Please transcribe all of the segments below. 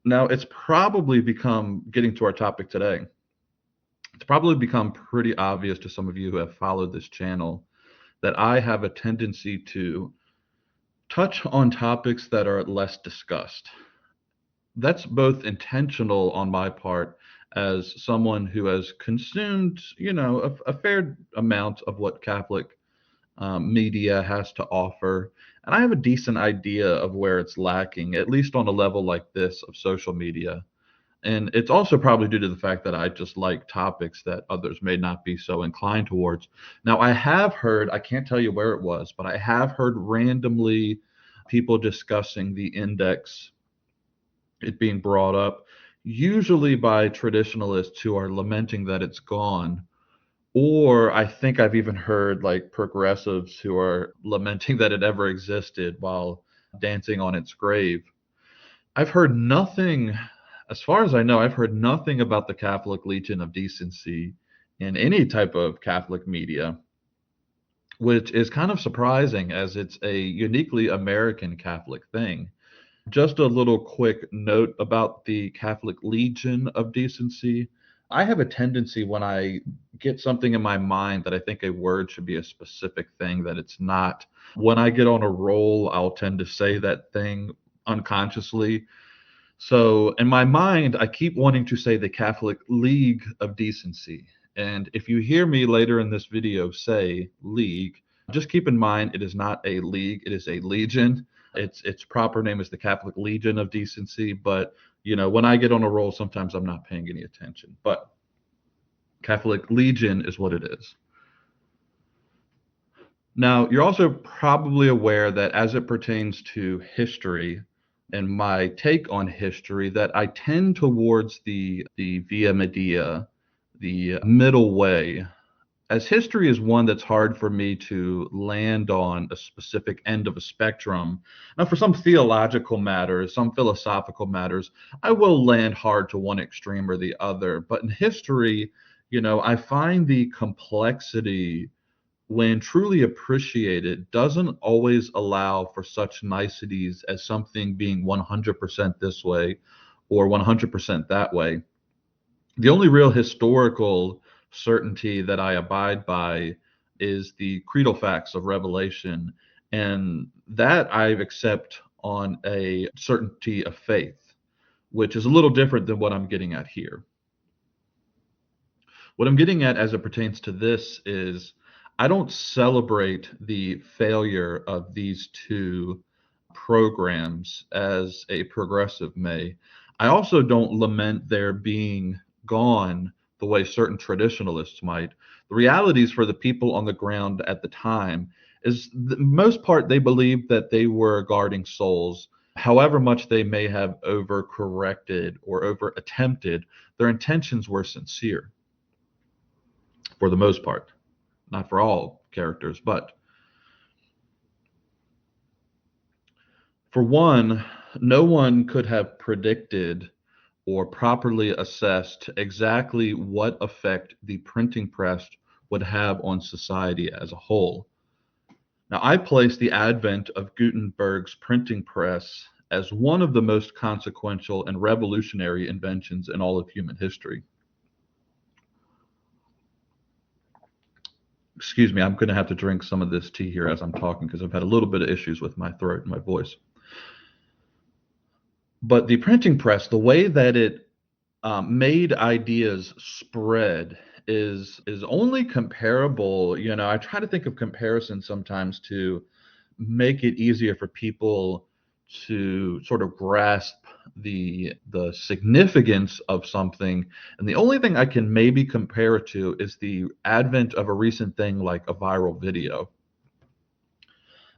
Now, it's probably become, getting to our topic today, it's probably become pretty obvious to some of you who have followed this channel that I have a tendency to touch on topics that are less discussed. That's both intentional on my part as someone who has consumed, a fair amount of what Catholic media has to offer. And I have a decent idea of where it's lacking, at least on a level like this of social media. And it's also probably due to the fact that I just like topics that others may not be so inclined towards. Now, I have heard, I can't tell you where it was, but I have heard randomly people discussing the index, it being brought up, usually by traditionalists who are lamenting that it's gone. Or I think I've even heard like progressives who are lamenting that it ever existed while dancing on its grave. I've heard nothing, as far as I know, I've heard nothing about the Catholic Legion of Decency in any type of Catholic media, which is kind of surprising as it's a uniquely American Catholic thing. Just a little quick note about the Catholic Legion of Decency. I have a tendency when I get something in my mind that I think a word should be a specific thing that it's not. When I get on a roll, I'll tend to say that thing unconsciously. So in my mind, I keep wanting to say the Catholic League of Decency. And if you hear me later in this video say league, just keep in mind it is not a league, it is a legion. Its proper name is the Catholic Legion of Decency, but when I get on a roll, sometimes I'm not paying any attention. But Catholic Legion is what it is. Now, you're also probably aware that as it pertains to history and my take on history, that I tend towards the via media, the middle way, as history is one that's hard for me to land on a specific end of a spectrum. Now, for some theological matters, some philosophical matters, I will land hard to one extreme or the other. But in history, I find the complexity, when truly appreciated, doesn't always allow for such niceties as something being 100% this way or 100% that way. The only real historical certainty that I abide by is the creedal facts of Revelation, and that I accept on a certainty of faith, which is a little different than what I'm getting at here. What I'm getting at as it pertains to this is I don't celebrate the failure of these two programs as a progressive may. I also don't lament their being gone the way certain traditionalists might. The realities for the people on the ground at the time is the most part they believed that they were guarding souls. However much they may have overcorrected or over attempted, their intentions were sincere for the most part. Not for all characters, but for one, no one could have predicted or properly assessed exactly what effect the printing press would have on society as a whole. Now, I place the advent of Gutenberg's printing press as one of the most consequential and revolutionary inventions in all of human history. Excuse me, I'm going to have to drink some of this tea here as I'm talking because I've had a little bit of issues with my throat and my voice. But the printing press, the way that it made ideas spread is only comparable. I try to think of comparisons sometimes to make it easier for people to sort of grasp the significance of something. And the only thing I can maybe compare it to is the advent of a recent thing like a viral video.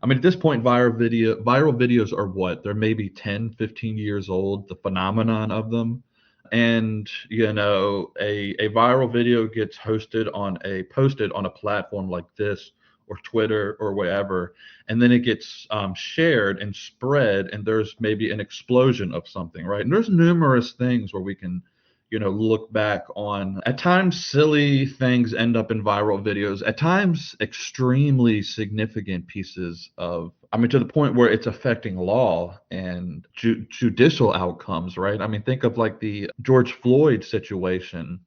I mean, at this point, viral videos are what? They're maybe 10, 15 years old, the phenomenon of them. And, a viral video gets posted on a platform like this or Twitter or wherever, and then it gets shared and spread, and there's maybe an explosion of something, right? And there's numerous things where we can look back on. At times, silly things end up in viral videos. At times, extremely significant pieces I mean, to the point where it's affecting law and judicial outcomes, right? I mean, think of like the George Floyd situation,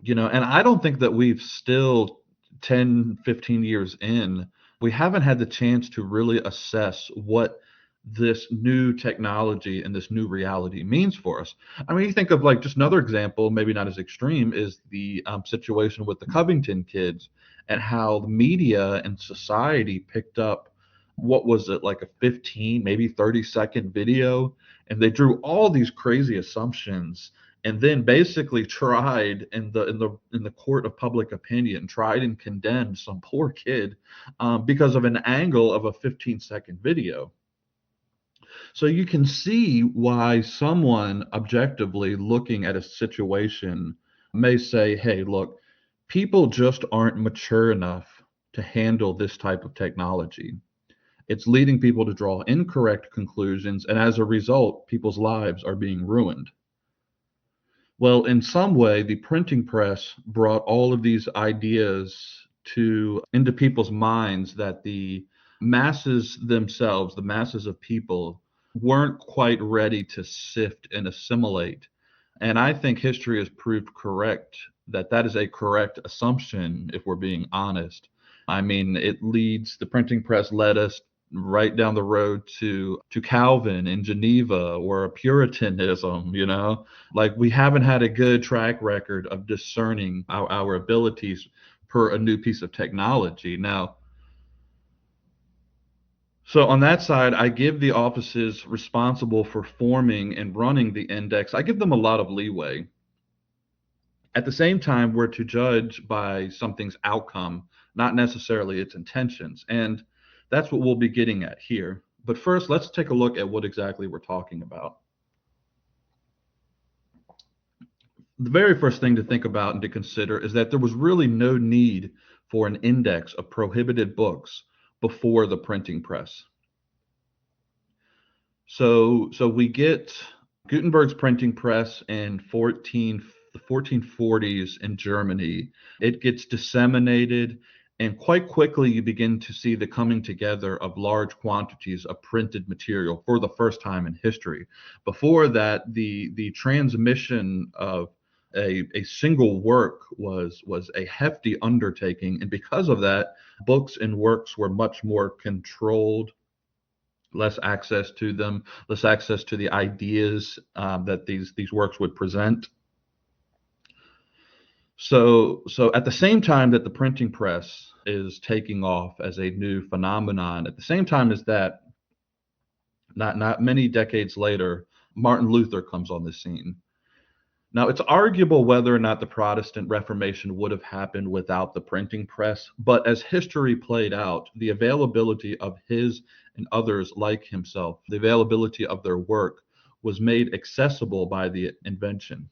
and I don't think that we've still 10, 15 years in, we haven't had the chance to really assess what this new technology and this new reality means for us. I mean, you think of like just another example, maybe not as extreme, is the situation with the Covington kids and how the media and society picked up what was it, like a 15, maybe 30-second video, and they drew all these crazy assumptions and then basically tried in the court of public opinion, tried and condemned some poor kid because of an angle of a 15-second video. So you can see why someone objectively looking at a situation may say, hey, look, people just aren't mature enough to handle this type of technology. It's leading people to draw incorrect conclusions, and as a result, people's lives are being ruined. Well, in some way, the printing press brought all of these ideas into people's minds that the masses themselves, the masses of people, weren't quite ready to sift and assimilate. And I think history has proved correct that that is a correct assumption if we're being honest. I mean, the printing press led us right down the road to Calvin in Geneva or Puritanism, like we haven't had a good track record of discerning our abilities per a new piece of technology. Now, so on that side, I give the offices responsible for forming and running the index, I give them a lot of leeway. At the same time, we're to judge by something's outcome, not necessarily its intentions. And that's what we'll be getting at here. But first, let's take a look at what exactly we're talking about. The very first thing to think about and to consider is that there was really no need for an index of prohibited books before the printing press. So we get Gutenberg's printing press in the 1440s in Germany. It gets disseminated, and quite quickly you begin to see the coming together of large quantities of printed material for the first time in history. Before that, the transmission of a single work was a hefty undertaking, and because of that, books and works were much more controlled, less access to them, less access to the ideas that these works would present. So at the same time that the printing press is taking off as a new phenomenon, at the same time as that, not many decades later, Martin Luther comes on the scene. Now, it's arguable whether or not the Protestant Reformation would have happened without the printing press, but as history played out, the availability of his and others like himself, the availability of their work was made accessible by the invention.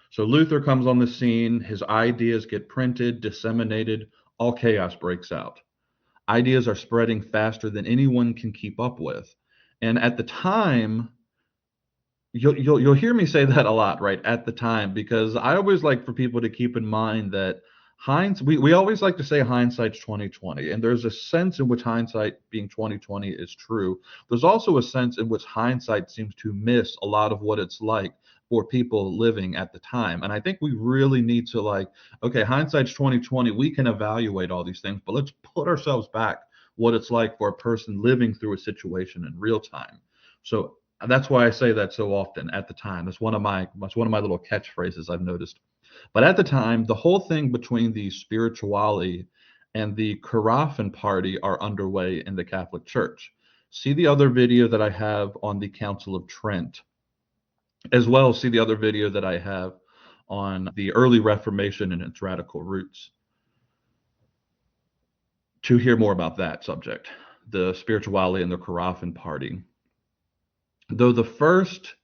So Luther comes on the scene, his ideas get printed, disseminated, all chaos breaks out. Ideas are spreading faster than anyone can keep up with. And at the time, you'll hear me say that a lot, right? At the time, because I always like for people to keep in mind that we always like to say hindsight's 2020, and there's a sense in which hindsight being 2020 is true. There's also a sense in which hindsight seems to miss a lot of what it's like for people living at the time. And I think we really need to okay, hindsight's 2020, we can evaluate all these things, but let's put ourselves back what it's like for a person living through a situation in real time. So that's why I say that so often, at the time. That's one of my little catchphrases I've noticed. But at the time, the whole thing between the spirituality and the Caravan party are underway in the Catholic Church. See the other video that I have on the Council of Trent, as well as see the other video that I have on the early Reformation and its radical roots, to hear more about that subject, the spirituality and the Caravan party. Though the first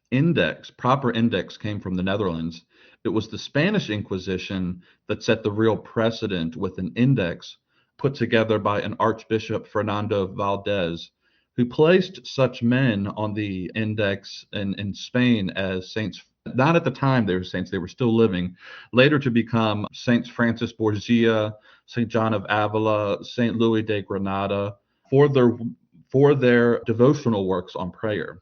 proper index, came from the Netherlands, it was the Spanish Inquisition that set the real precedent with an index put together by an Archbishop Fernando Valdez, who placed such men on the index in Spain as saints. Not at the time they were saints, they were still living, later to become Saints Francis Borgia, Saint John of Avila, Saint Louis de Granada, for their devotional works on prayer.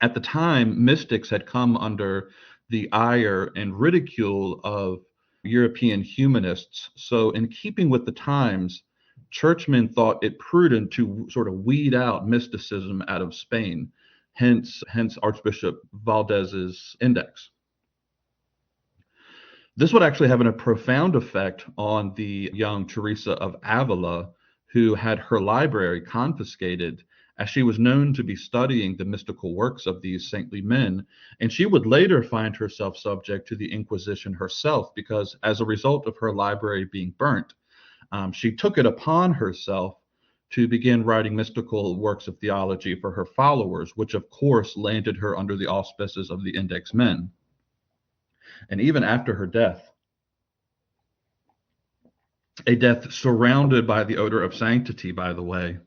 At the time, mystics had come under the ire and ridicule of European humanists. So, in keeping with the times, churchmen thought it prudent to sort of weed out mysticism out of Spain, hence Archbishop Valdez's index. This would actually have a profound effect on the young Teresa of Avila, who had her library confiscated, as she was known to be studying the mystical works of these saintly men, and she would later find herself subject to the Inquisition herself, because as a result of her library being burnt, she took it upon herself to begin writing mystical works of theology for her followers, which of course landed her under the auspices of the Index men. And even after her death, a death surrounded by the odor of sanctity, by the way,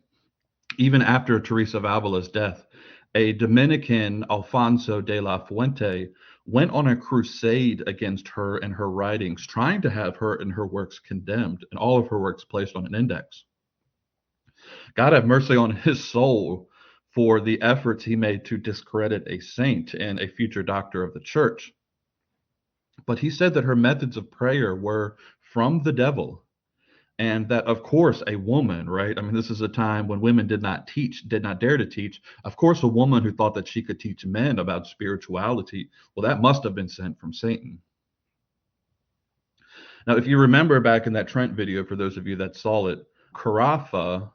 even after Teresa of Avila's death, a Dominican, Alfonso de la Fuente, went on a crusade against her and her writings, trying to have her and her works condemned and all of her works placed on an index. God have mercy on his soul for the efforts he made to discredit a saint and a future doctor of the church. But he said that her methods of prayer were from the devil. And that, of course, a woman, right? I mean, this is a time when women did not dare to teach. Of course, a woman who thought that she could teach men about spirituality, well, that must have been sent from Satan. Now, if you remember back in that Trent video, for those of you that saw it, Carafa,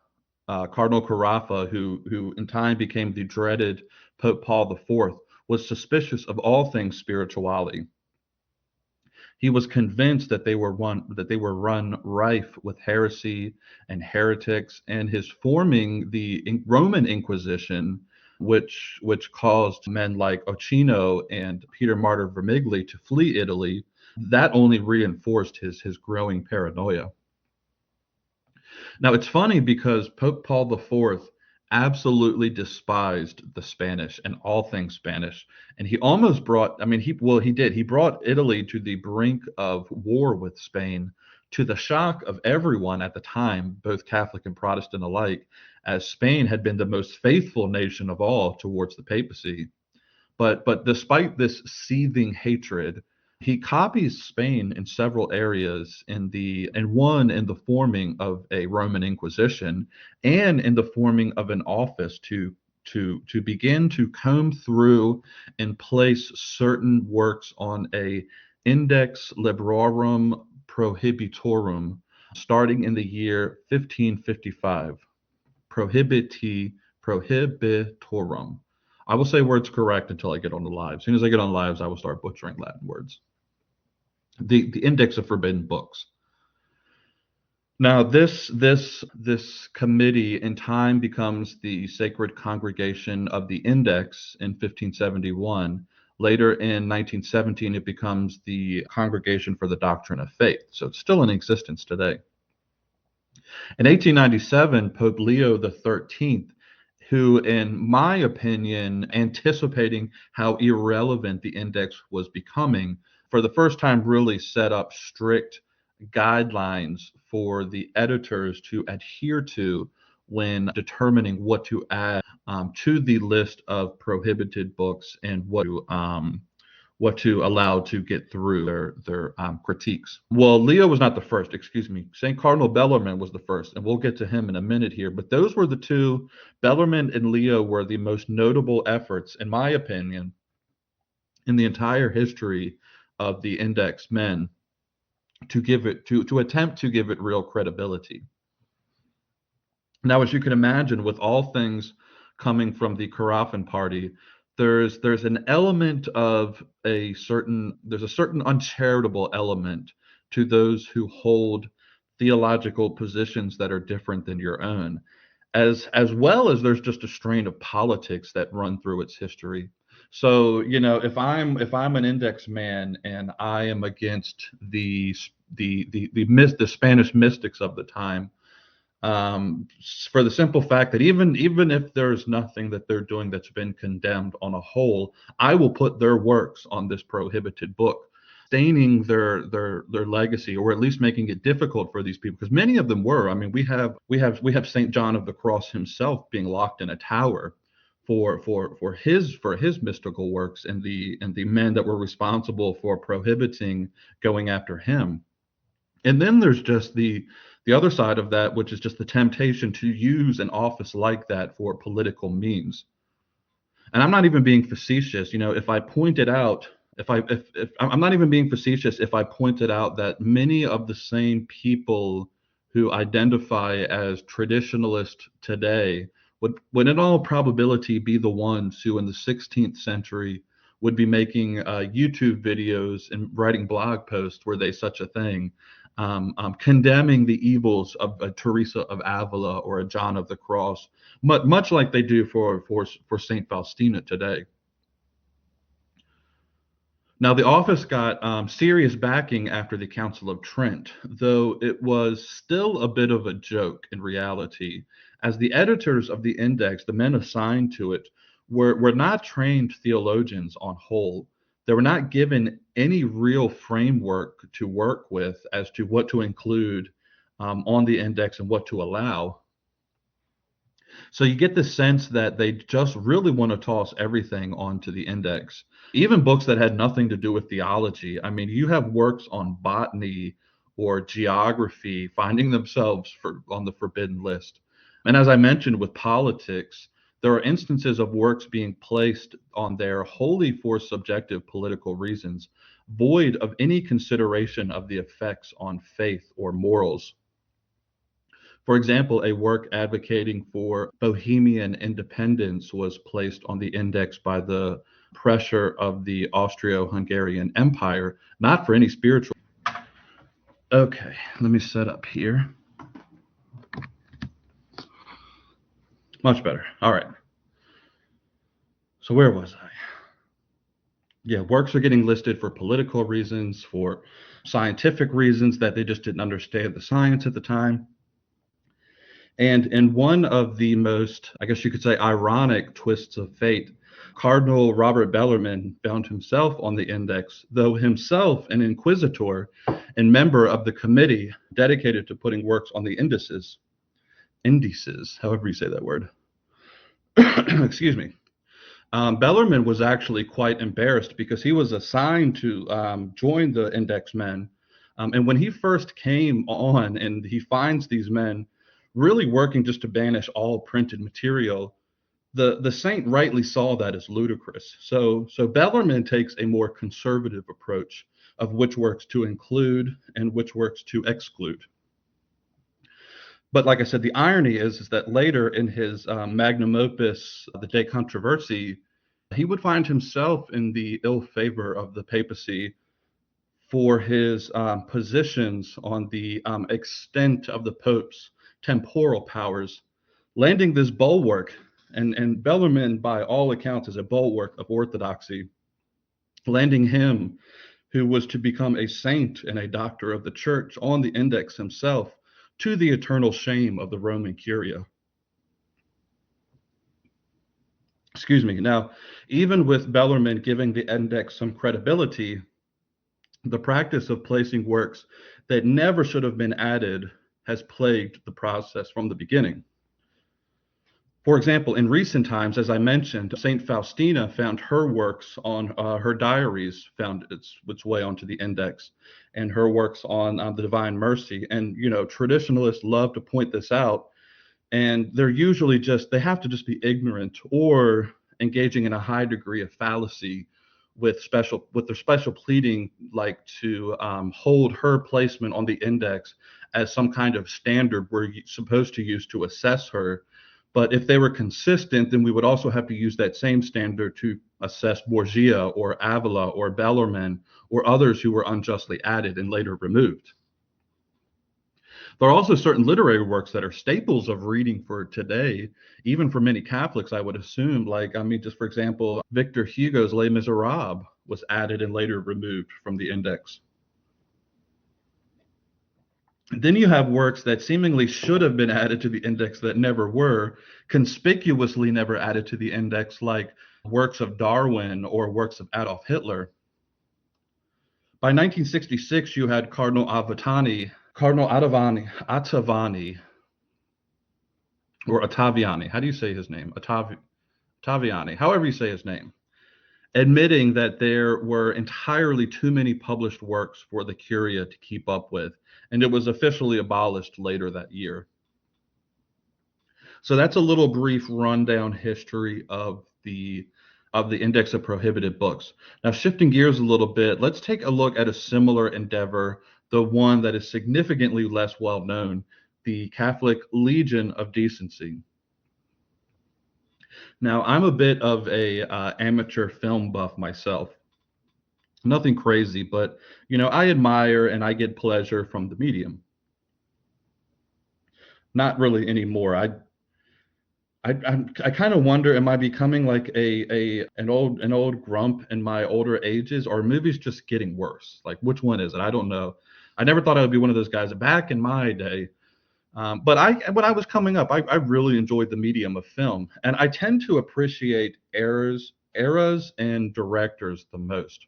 Cardinal Carafa, who in time became the dreaded Pope Paul IV, was suspicious of all things spirituality. He was convinced that they were run rife with heresy and heretics, and his forming the Roman Inquisition, which caused men like Ochino and Peter Martyr Vermigli to flee Italy, that only reinforced his growing paranoia. Now, it's funny because Pope Paul IV absolutely despised the Spanish and all things Spanish. And he almost brought, he brought Italy to the brink of war with Spain, to the shock of everyone at the time, both Catholic and Protestant alike, as Spain had been the most faithful nation of all towards the papacy. But despite this seething hatred, he copies Spain in several areas, in the forming of a Roman Inquisition, and in the forming of an office to begin to comb through and place certain works on a Index Librorum Prohibitorum, starting in the year 1555. Prohibitorum. I will say words correct until I get on the live. As soon as I get on lives, I will start butchering Latin words. The Index of Forbidden Books. Now, this committee in time becomes the Sacred Congregation of the Index in 1571. Later in 1917, it becomes the Congregation for the Doctrine of Faith. So it's still in existence today. In 1897, Pope Leo XIII, who, in my opinion, anticipating how irrelevant the index was becoming, for the first time really set up strict guidelines for the editors to adhere to when determining what to add to the list of prohibited books and what to allow to get through their critiques. Well, Leo was not the first, excuse me. St. Cardinal Bellarmine was the first, and we'll get to him in a minute here. But those were the two. Bellarmine and Leo were the most notable efforts, in my opinion, in the entire history of the index men to give it to attempt to give it real credibility. Now, as you can imagine, with all things coming from the Caravan party, there's an element of there's a certain uncharitable element to those who hold theological positions that are different than your own, as well as there's just a strain of politics that run through its history. So, if I'm an index man and I am against the Spanish mystics of the time, for the simple fact that even if there's nothing that they're doing that's been condemned on a whole, I will put their works on this prohibited book, staining their legacy, or at least making it difficult for these people, because many of them were. I mean, we have Saint John of the Cross himself being locked in a tower for his mystical works, and the men that were responsible for prohibiting going after him. And then there's just the other side of that, which is just the temptation to use an office like that for political means. And I'm not even being facetious. If I pointed out, if I'm not even being facetious if I pointed out that many of the same people who identify as traditionalist today would in all probability be the ones who in the 16th century would be making YouTube videos and writing blog posts were they such a thing, condemning the evils of a Teresa of Avila or a John of the Cross, much like they do for Saint Faustina today. Now, the office got serious backing after the Council of Trent, though it was still a bit of a joke in reality, as the editors of the Index, the men assigned to it, were not trained theologians on whole. They were not given any real framework to work with as to what to include on the index and what to allow. So you get the sense that they just really want to toss everything onto the index, even books that had nothing to do with theology. I mean, you have works on botany or geography finding themselves on the forbidden list. And as I mentioned with politics, there are instances of works being placed on there wholly for subjective political reasons, void of any consideration of the effects on faith or morals. For example, a work advocating for Bohemian independence was placed on the index by the pressure of the Austro-Hungarian Empire, not for any spiritual. Okay, let me set up here. Much better. All right. So where was I? Yeah, works are getting listed for political reasons, for scientific reasons that they just didn't understand the science at the time. And in one of the most, I guess you could say, ironic twists of fate, Cardinal Robert Bellarmine found himself on the index, though himself an inquisitor and member of the committee dedicated to putting works on the indices, however you say that word. Excuse me. Bellarmine was actually quite embarrassed because he was assigned to join the index men. And when he first came on and he finds these men really working just to banish all printed material, the saint rightly saw that as ludicrous. So Bellarmine takes a more conservative approach of which works to include and which works to exclude. But like I said, the irony is that later in his magnum opus, the De Controversi, he would find himself in the ill favor of the papacy for his positions on the extent of the Pope's temporal powers, landing this bulwark, and Bellarmine, by all accounts, is a bulwark of orthodoxy, landing him, who was to become a saint and a doctor of the church, on the index himself, to the eternal shame of the Roman Curia. Excuse me. Now, even with Bellarmine giving the index some credibility, the practice of placing works that never should have been added has plagued the process from the beginning. For example, in recent times, as I mentioned, St. Faustina found her works on her diaries, found its way onto the index, and her works on the Divine Mercy. And, traditionalists love to point this out, and they're usually they have to just be ignorant or engaging in a high degree of fallacy with their special pleading, like to hold her placement on the index as some kind of standard we're supposed to use to assess her. But if they were consistent, then we would also have to use that same standard to assess Borgia or Avila or Bellarmine or others who were unjustly added and later removed. There are also certain literary works that are staples of reading for today, even for many Catholics, I would assume. Like, I mean, just for example, Victor Hugo's Les Miserables was added and later removed from the index. Then you have works that seemingly should have been added to the index that never were, conspicuously never added to the index, like works of Darwin or works of Adolf Hitler. By 1966, you had Cardinal Ottaviani, or Ottaviani. How do you say his name? Ottaviani, however you say his name, admitting that there were entirely too many published works for the Curia to keep up with, and it was officially abolished later that year. So that's a little brief rundown history of the Index of Prohibited Books. Now, shifting gears a little bit, let's take a look at a similar endeavor, the one that is significantly less well known, the Catholic Legion of Decency. Now, I'm a bit of a amateur film buff myself. Nothing crazy, but I admire and I get pleasure from the medium. Not really anymore. I kind of wonder, am I becoming like an old grump in my older ages, or are movies just getting worse? Like, which one is it? I don't know. I never thought I would be one of those guys back in my day. But when I was coming up, I really enjoyed the medium of film, and I tend to appreciate eras and directors the most.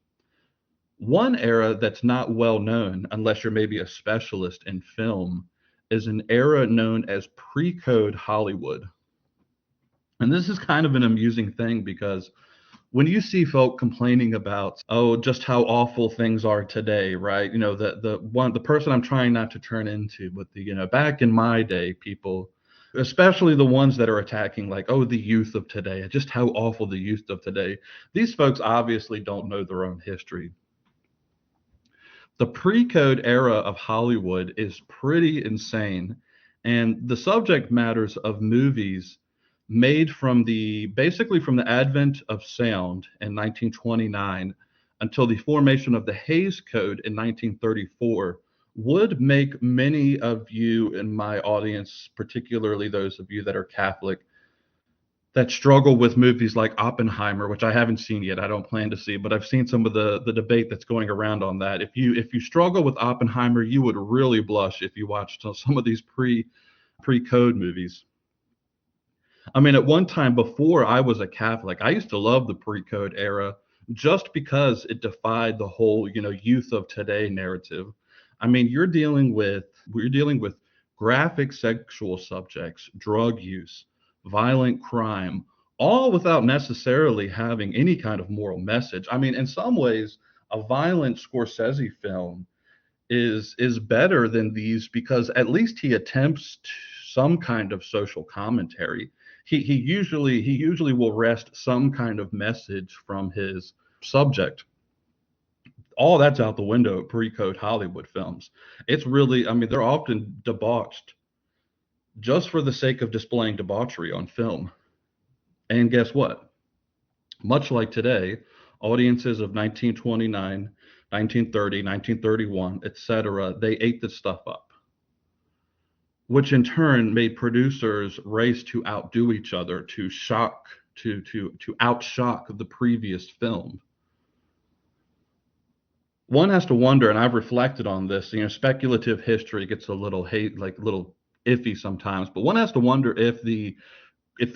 One era that's not well known, unless you're maybe a specialist in film, is an era known as pre-code Hollywood. And this is kind of an amusing thing because when you see folk complaining about, oh, just how awful things are today, right? The person I'm trying not to turn into, but back in my day, people, especially the ones that are attacking, like, oh, the youth of today, just how awful the youth of today. These folks obviously don't know their own history. The pre-code era of Hollywood is pretty insane, and the subject matters of movies made basically from the advent of sound in 1929 until the formation of the Hays Code in 1934 would make many of you in my audience, particularly those of you that are Catholic, that struggle with movies like Oppenheimer, which I haven't seen yet. I don't plan to see, but I've seen some of the debate that's going around on that. If you struggle with Oppenheimer, you would really blush if you watched some of these pre-code movies. I mean, at one time before I was a Catholic, I used to love the pre-code era just because it defied the whole, youth of today narrative. I mean, we're dealing with graphic sexual subjects, drug use, violent crime, all without necessarily having any kind of moral message. I mean, in some ways, a violent Scorsese film is better than these because at least he attempts some kind of social commentary. He usually will wrest some kind of message from his subject. All that's out the window at pre-code Hollywood films. It's really, I mean, they're often debauched just for the sake of displaying debauchery on film. And guess what? Much like today, audiences of 1929, 1930, 1931, etc., they ate this stuff up, which in turn made producers race to outdo each other, to outshock the previous film. One has to wonder, and I've reflected on this, speculative history gets a little little iffy sometimes, but one has to wonder if the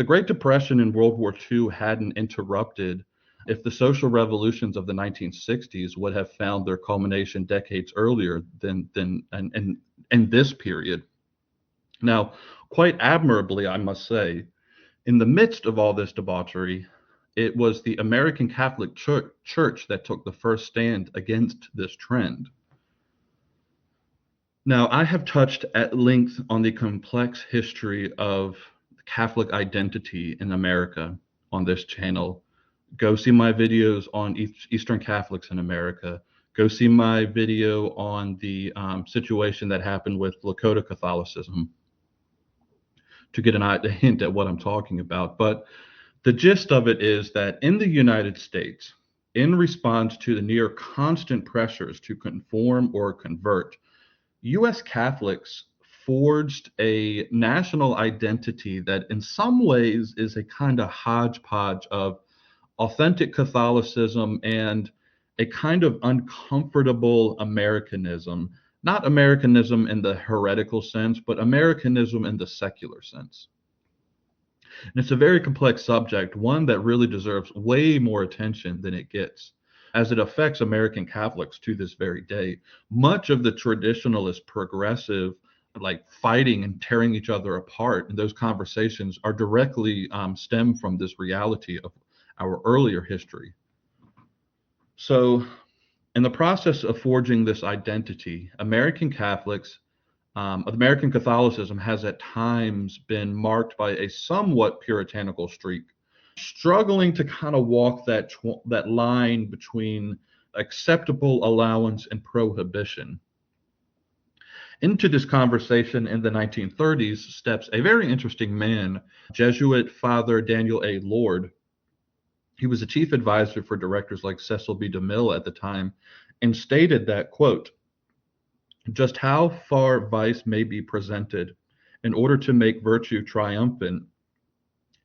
Great Depression and World War II hadn't interrupted, if the social revolutions of the 1960s would have found their culmination decades earlier than in this period. Now, quite admirably, I must say, in the midst of all this debauchery, it was the American Catholic Church that took the first stand against this trend. Now, I have touched at length on the complex history of Catholic identity in America on this channel. Go see my videos on Eastern Catholics in America. Go see my video on the situation that happened with Lakota Catholicism to get a hint at what I'm talking about. But the gist of it is that in the United States, in response to the near constant pressures to conform or convert, U.S. Catholics forged a national identity that in some ways is a kind of hodgepodge of authentic Catholicism and a kind of uncomfortable Americanism. Not Americanism in the heretical sense, but Americanism in the secular sense. And it's a very complex subject, one that really deserves way more attention than it gets, as it affects American Catholics to this very day. Much of the traditionalist progressive, like fighting and tearing each other apart, and those conversations are directly stem from this reality of our earlier history. So, in the process of forging this identity, American Catholicism has at times been marked by a somewhat puritanical streak, struggling to kind of walk that line between acceptable allowance and prohibition. Into this conversation in the 1930s steps a very interesting man, Jesuit Father Daniel A. Lord. He was the chief advisor for directors like Cecil B. DeMille at the time, and stated that, quote, just how far vice may be presented in order to make virtue triumphant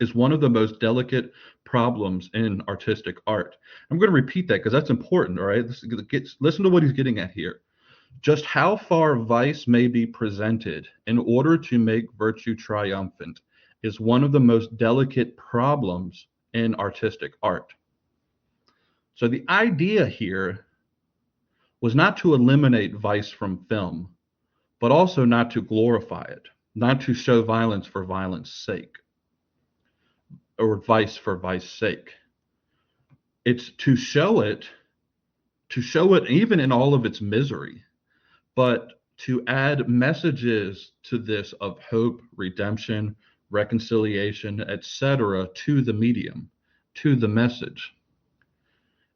is one of the most delicate problems in artistic art. I'm going to repeat that because that's important, all right? Listen to what he's getting at here. Just how far vice may be presented in order to make virtue triumphant is one of the most delicate problems in artistic art. So the idea here was not to eliminate vice from film, but also not to glorify it, not to show violence for violence sake, or vice for vice sake. It's to show it even in all of its misery, but to add messages to this of hope, redemption, reconciliation, etc., to the medium, to the message.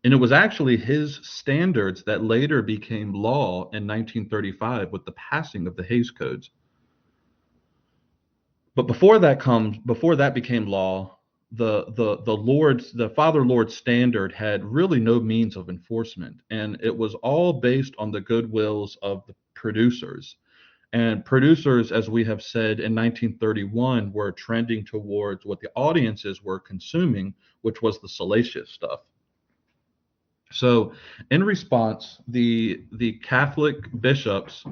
And it was actually his standards that later became law in 1935 with the passing of the Hays Codes. But before that became law, the Father Lord's standard had really no means of enforcement, and it was all based on the goodwills of the producers. And producers, as we have said in 1931, were trending towards what the audiences were consuming, which was the salacious stuff. So, in response, the Catholic bishops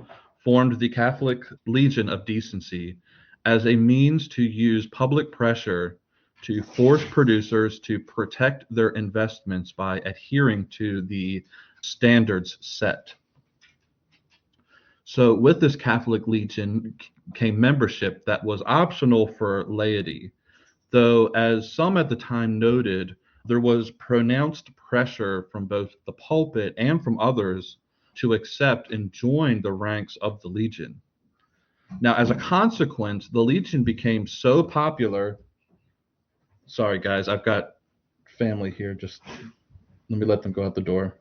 formed the Catholic Legion of Decency as a means to use public pressure to force producers to protect their investments by adhering to the standards set. So, with this Catholic Legion came membership that was optional for laity, though, as some at the time noted, there was pronounced pressure from both the pulpit and from others to accept and join the ranks of the Legion. Now, as a consequence, the Legion became so popular. Sorry, guys, I've got family here. Just let me let them go out the door.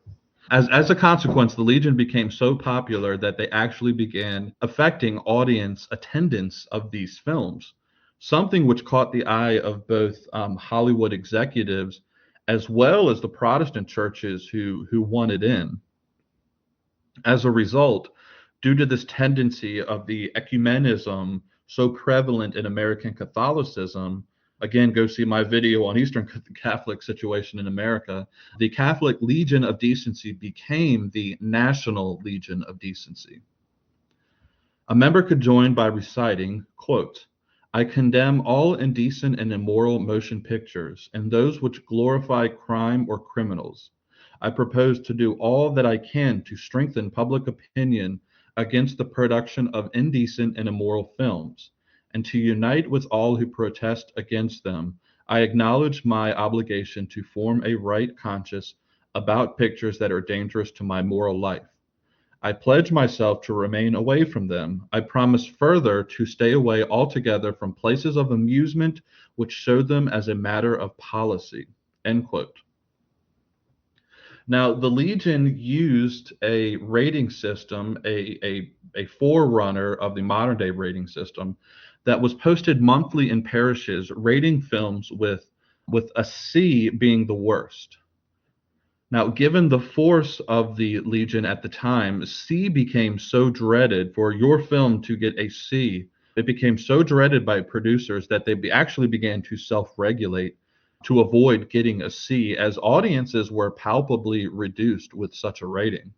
As a consequence, the Legion became so popular that they actually began affecting audience attendance of these films, something which caught the eye of both Hollywood executives as well as the Protestant churches who wanted in. As a result, due to this tendency of the ecumenism so prevalent in American Catholicism, again, go see my video on Eastern Catholic situation in America, the Catholic Legion of Decency became the National Legion of Decency. A member could join by reciting, quote, I condemn all indecent and immoral motion pictures and those which glorify crime or criminals. I propose to do all that I can to strengthen public opinion against the production of indecent and immoral films, and to unite with all who protest against them. I acknowledge my obligation to form a right conscience about pictures that are dangerous to my moral life. I pledge myself to remain away from them. I promise further to stay away altogether from places of amusement which show them as a matter of policy. End quote. Now, the Legion used a rating system, a forerunner of the modern day rating system, that was posted monthly in parishes, rating films with a C being the worst. Now, given the force of the Legion at the time, C became so dreaded. For your film to get a C, it became so dreaded by producers that they actually began to self-regulate to avoid getting a C, as audiences were palpably reduced with such a rating.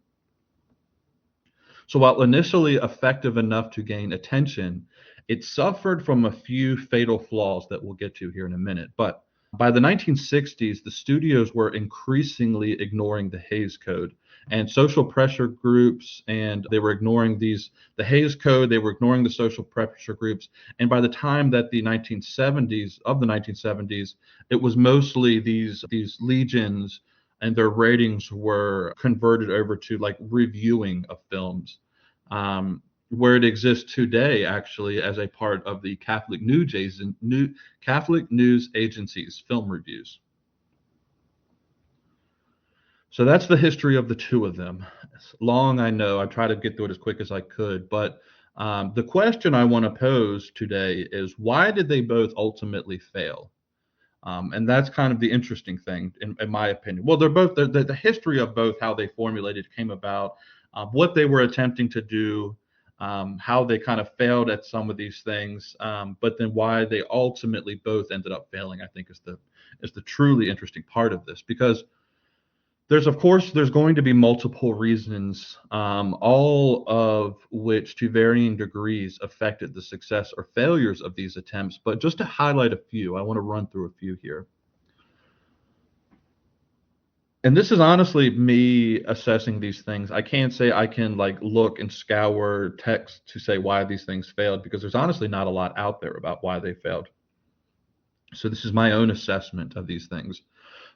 So while initially effective enough to gain attention, it suffered from a few fatal flaws that we'll get to here in a minute. But by the 1960s, the studios were increasingly ignoring the Hays Code and social pressure groups, and they were ignoring the Hays Code, they were ignoring the social pressure groups. And by the time that the 1970s, it was mostly these legions and their ratings were converted over to like reviewing of films, where it exists today actually as a part of the Catholic news agency's film reviews. So that's the history of the two of them. It's long, I know. I tried to get through it as quick as I could, but the question I want to pose today is, why did they both ultimately fail? And that's kind of the interesting thing, in my opinion. Well, they're both the history of both, how they formulated, came about, what they were attempting to do, how they kind of failed at some of these things, but then why they ultimately both ended up failing, I think is the truly interesting part of this, because there's going to be multiple reasons, all of which to varying degrees affected the success or failures of these attempts. But just to highlight a few, I want to run through a few here. And this is honestly me assessing these things. I can't say I can like look and scour text to say why these things failed, because there's honestly not a lot out there about why they failed. So this is my own assessment of these things.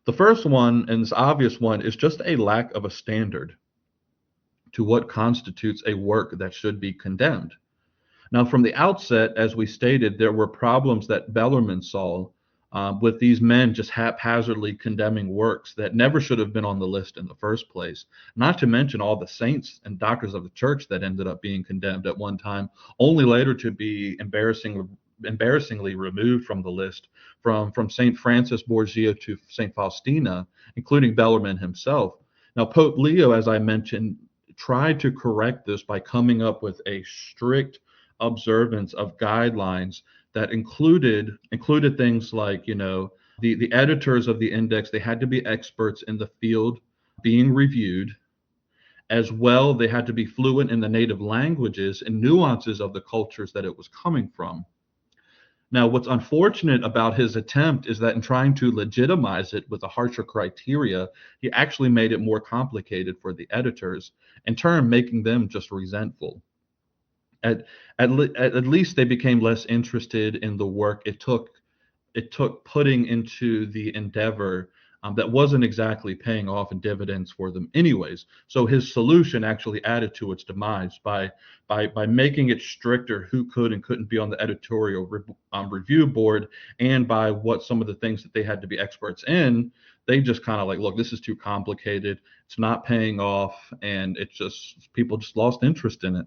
The first one, and this obvious one, is just a lack of a standard to what constitutes a work that should be condemned. Now, from the outset, as we stated, there were problems that Bellarmine saw with these men just haphazardly condemning works that never should have been on the list in the first place. Not to mention all the saints and doctors of the church that ended up being condemned at one time, only later to be embarrassingly removed from the list, from St. Francis Borgia to St. Faustina, including Bellarmine himself. Now, Pope Leo, as I mentioned, tried to correct this by coming up with a strict observance of guidelines that included things like, the editors of the index, they had to be experts in the field being reviewed. As well, they had to be fluent in the native languages and nuances of the cultures that it was coming from. Now, what's unfortunate about his attempt is that in trying to legitimize it with a harsher criteria, he actually made it more complicated for the editors, in turn making them just resentful. At least they became less interested in the work it took putting into the endeavor, that wasn't exactly paying off in dividends for them anyways. So his solution actually added to its demise by making it stricter who could and couldn't be on the editorial review board, and by what some of the things that they had to be experts in. They just kind of like, look, this is too complicated, it's not paying off, and people just lost interest in it.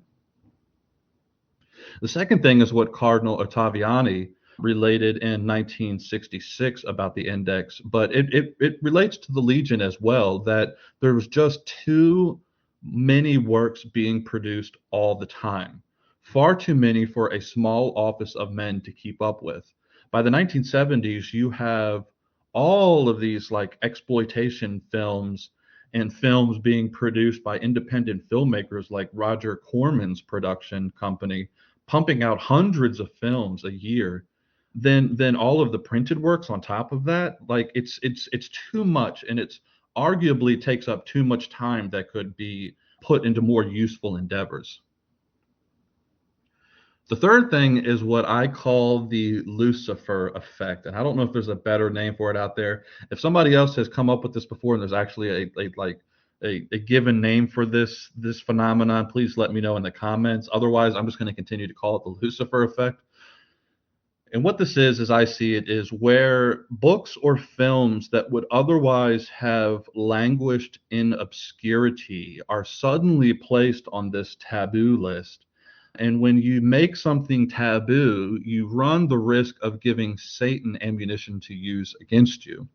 The second thing is what Cardinal Ottaviani related in 1966 about the index, but it relates to the Legion as well, that there was just too many works being produced all the time, far too many for a small office of men to keep up with. By the 1970s, you have all of these like exploitation films and films being produced by independent filmmakers like Roger Corman's production company, pumping out hundreds of films a year. Then all of the printed works on top of that, like it's too much, and it's arguably takes up too much time that could be put into more useful endeavors. The third thing is what I call the Lucifer effect, and I don't know if there's a better name for it out there. If somebody else has come up with this before and there's actually a given name for this phenomenon, please let me know in the comments. Otherwise, I'm just going to continue to call it the Lucifer effect. And what this is, as I see it, is where books or films that would otherwise have languished in obscurity are suddenly placed on this taboo list. And when you make something taboo, you run the risk of giving Satan ammunition to use against you.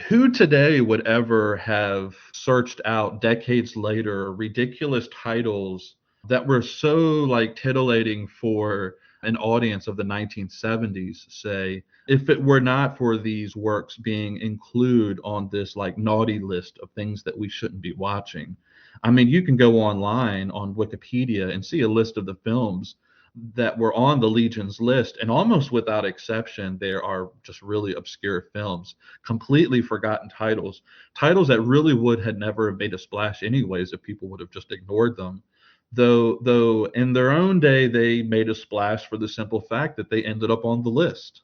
Who today would ever have searched out decades later ridiculous titles that were so like titillating for an audience of the 1970s, say, if it were not for these works being included on this like naughty list of things that we shouldn't be watching? I mean, you can go online on Wikipedia and see a list of the films that were on the Legion's list, and almost without exception, there are just really obscure films, completely forgotten titles, titles that really would had never made a splash anyways if people would have just ignored them. Though in their own day they made a splash for the simple fact that they ended up on the list.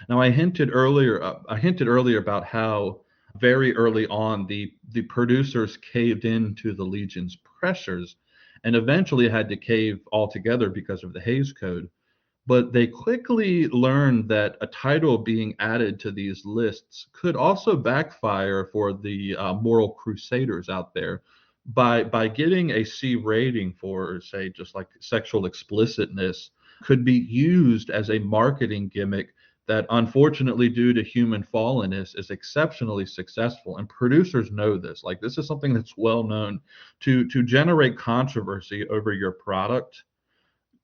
Now I hinted earlier about how very early on the producers caved into the Legion's pressures and eventually had to cave altogether because of the Hays Code. But they quickly learned that a title being added to these lists could also backfire for the moral crusaders out there by getting a C rating for, say, just like sexual explicitness, could be used as a marketing gimmick that, unfortunately, due to human fallenness, is exceptionally successful. And producers know this. Like, this is something that's well known. To generate controversy over your product,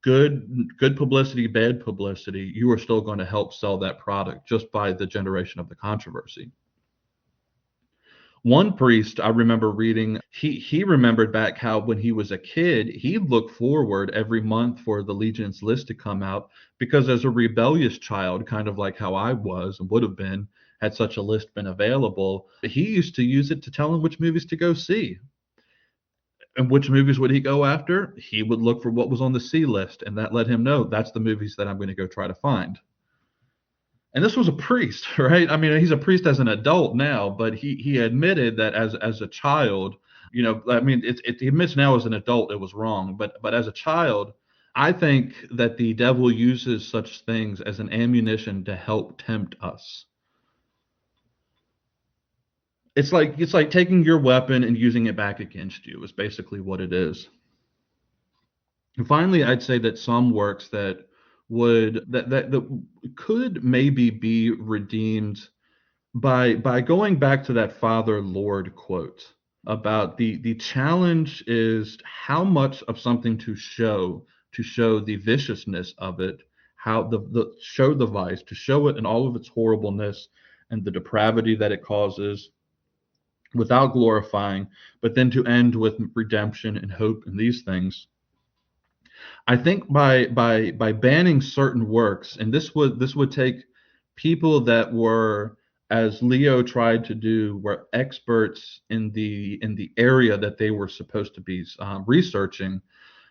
good publicity, bad publicity, you are still going to help sell that product just by the generation of the controversy. One priest I remember reading, he remembered back how when he was a kid, he looked forward every month for the Legion's list to come out because as a rebellious child, kind of like how I was and would have been had such a list been available, he used to use it to tell him which movies to go see. And which movies would he go after? He would look for what was on the C list, and that let him know that's the movies that I'm going to go try to find. And this was a priest, right? I mean, he's a priest as an adult now, but he admitted that as a child, I mean, he admits now as an adult it was wrong, but as a child, I think that the devil uses such things as an ammunition to help tempt us. It's like taking your weapon and using it back against you is basically what it is. And finally, I'd say that some works that could maybe be redeemed by going back to that Father Lord quote about the challenge is how much of something to show the viciousness of it, how the show the vice, to show it in all of its horribleness and the depravity that it causes without glorifying, but then to end with redemption and hope in these things. I think by banning certain works, and this would take people that were, as Leo tried to do, were experts in the area that they were supposed to be researching.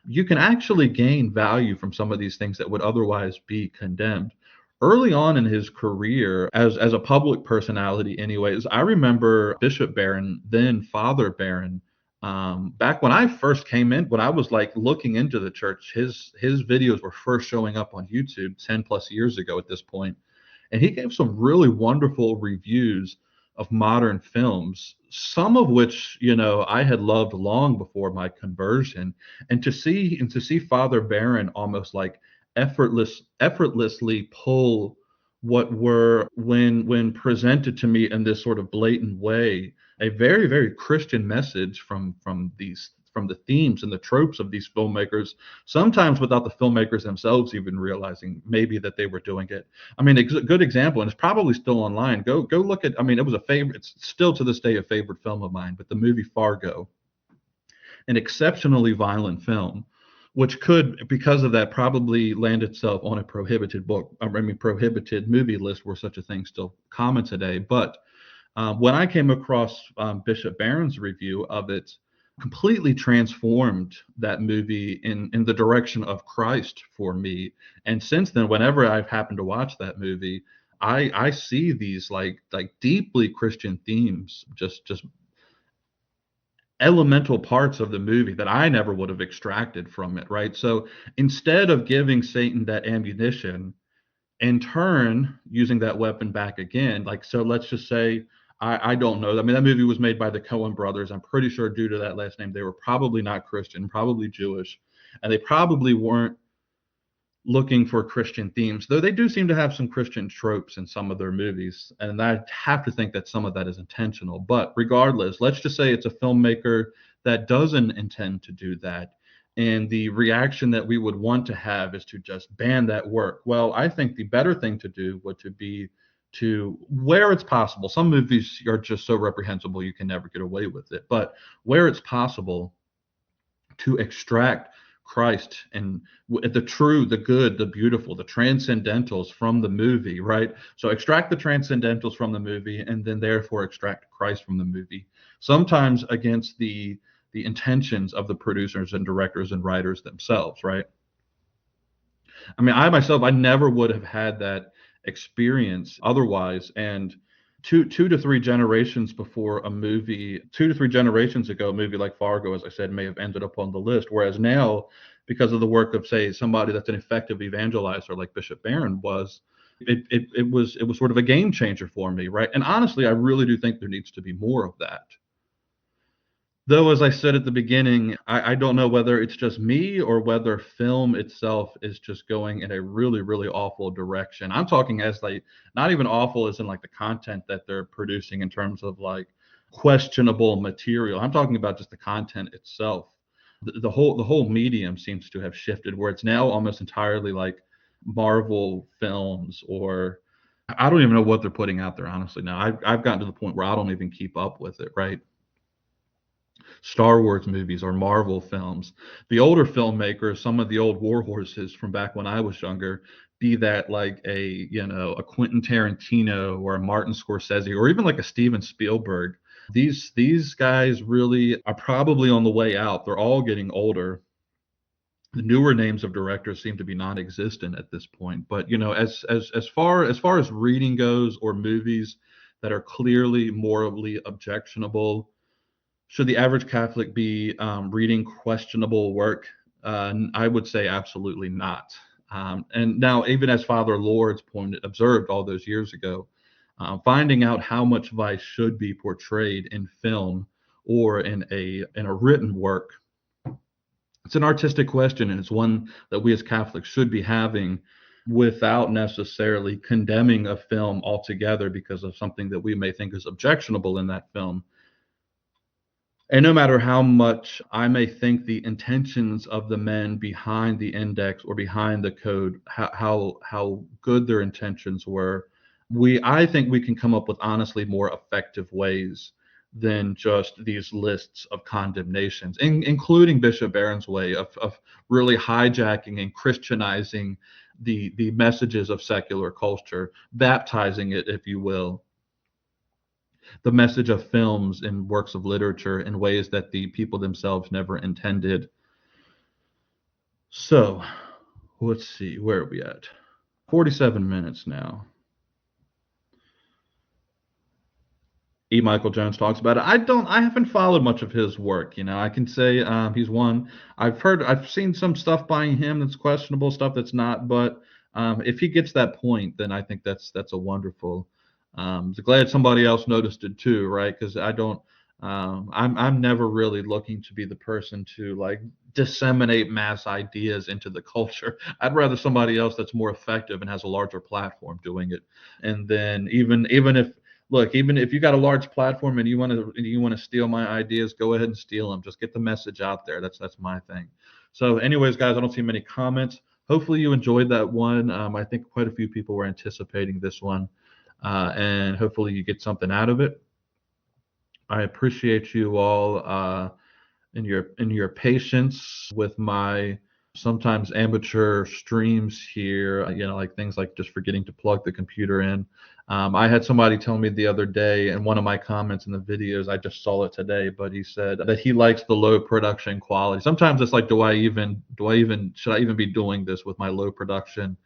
You can actually gain value from some of these things that would otherwise be condemned. Early on in his career, as a public personality, anyways, I remember Bishop Barron, then Father Barron, back when I first came in, when I was like looking into the church, his videos were first showing up on YouTube 10 plus years ago at this point, and he gave some really wonderful reviews of modern films, some of which I had loved long before my conversion, and to see Father Barron almost like effortlessly pull what were, when presented to me in this sort of blatant way, a very, very Christian message from the themes and the tropes of these filmmakers, sometimes without the filmmakers themselves even realizing maybe that they were doing it. I mean, a good example, and it's probably still online. Go look at. I mean, it was a favorite. It's still to this day a favorite film of mine. But the movie Fargo, an exceptionally violent film, which could, because of that, probably land itself on a prohibited book. I mean, prohibited movie list, where such a thing still common today. But when I came across Bishop Barron's review of it, completely transformed that movie in the direction of Christ for me. And since then, whenever I've happened to watch that movie, I see these like deeply Christian themes just elemental parts of the movie that I never would have extracted from it, right? So instead of giving Satan that ammunition, in turn, using that weapon back again, like, so let's just say, I don't know. I mean, that movie was made by the Coen brothers. I'm pretty sure due to that last name, they were probably not Christian, probably Jewish, and they probably weren't looking for Christian themes, though they do seem to have some Christian tropes in some of their movies. And I have to think that some of that is intentional. But regardless, let's just say it's a filmmaker that doesn't intend to do that. And the reaction that we would want to have is to just ban that work. Well, I think the better thing to do would to be to, where it's possible, some movies are just so reprehensible you can never get away with it. But where it's possible, to extract Christ and the true, the good, the beautiful, the transcendentals from the movie, right? So extract the transcendentals from the movie and then therefore extract Christ from the movie, sometimes against the intentions of the producers and directors and writers themselves, right? I mean, I myself, I never would have had that experience otherwise. And two to three generations before a movie, 2 to 3 generations ago, a movie like Fargo, as I said, may have ended up on the list. Whereas now, because of the work of, say, somebody that's an effective evangelizer like Bishop Barron was, it was sort of a game changer for me, right? And honestly, I really do think there needs to be more of that. Though, as I said at the beginning, I don't know whether it's just me or whether film itself is just going in a really, really awful direction. I'm talking as like, not even awful as in like the content that they're producing in terms of like questionable material. I'm talking about just the content itself. The whole medium seems to have shifted where it's now almost entirely like Marvel films, or I don't even know what they're putting out there, honestly. Now I've gotten to the point where I don't even keep up with it, right? Star Wars movies or Marvel films. The older filmmakers, some of the old war horses from back when I was younger, be that like a Quentin Tarantino or a Martin Scorsese or even like a Steven Spielberg. These guys really are probably on the way out. They're all getting older. The newer names of directors seem to be non-existent at this point. But as far as reading goes, or movies that are clearly morally objectionable, should the average Catholic be reading questionable work? I would say absolutely not. And now, even as Father Lords observed all those years ago, finding out how much vice should be portrayed in film or in a written work, it's an artistic question, and it's one that we as Catholics should be having without necessarily condemning a film altogether because of something that we may think is objectionable in that film. And no matter how much I may think the intentions of the men behind the index or behind the code, how good their intentions were, I think we can come up with honestly more effective ways than just these lists of condemnations, including Bishop Barron's way of really hijacking and Christianizing the messages of secular culture, baptizing it, if you will, the message of films and works of literature in ways that the people themselves never intended. So, let's see, where are we at? 47 minutes now. E. Michael Jones talks about it. I haven't followed much of his work. I can say he's one. I've seen some stuff by him that's questionable, stuff that's not. But if he gets that point, then I think that's a wonderful. Glad somebody else noticed it too, right? Because I don't. I'm never really looking to be the person to like disseminate mass ideas into the culture. I'd rather somebody else that's more effective and has a larger platform doing it. And then even if, look, even if you got a large platform and you want to steal my ideas, go ahead and steal them. Just get the message out there. That's my thing. So, anyways, guys, I don't see many comments. Hopefully, you enjoyed that one. I think quite a few people were anticipating this one, and hopefully, you get something out of it. I appreciate you all in your patience with my sometimes amateur streams here, like things like just forgetting to plug the computer in. I had somebody tell me the other day in one of my comments in the videos, I just saw it today, but he said that he likes the low production quality. Sometimes it's like, should I even be doing this with my low production?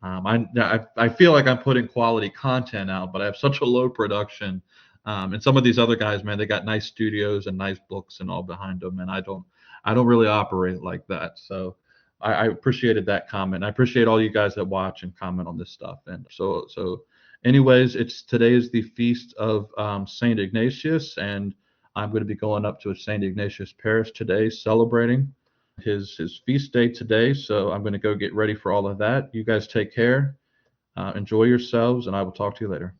I feel like I'm putting quality content out, but I have such a low production And some of these other guys, man, they got nice studios and nice books and all behind them, and I don't really operate like that. So I appreciated that comment. I appreciate all you guys that watch and comment on this stuff. And anyways, today is the feast of Saint Ignatius, and I'm going to be going up to a Saint Ignatius parish today, celebrating his feast day today. So I'm going to go get ready for all of that. You guys take care, enjoy yourselves, and I will talk to you later.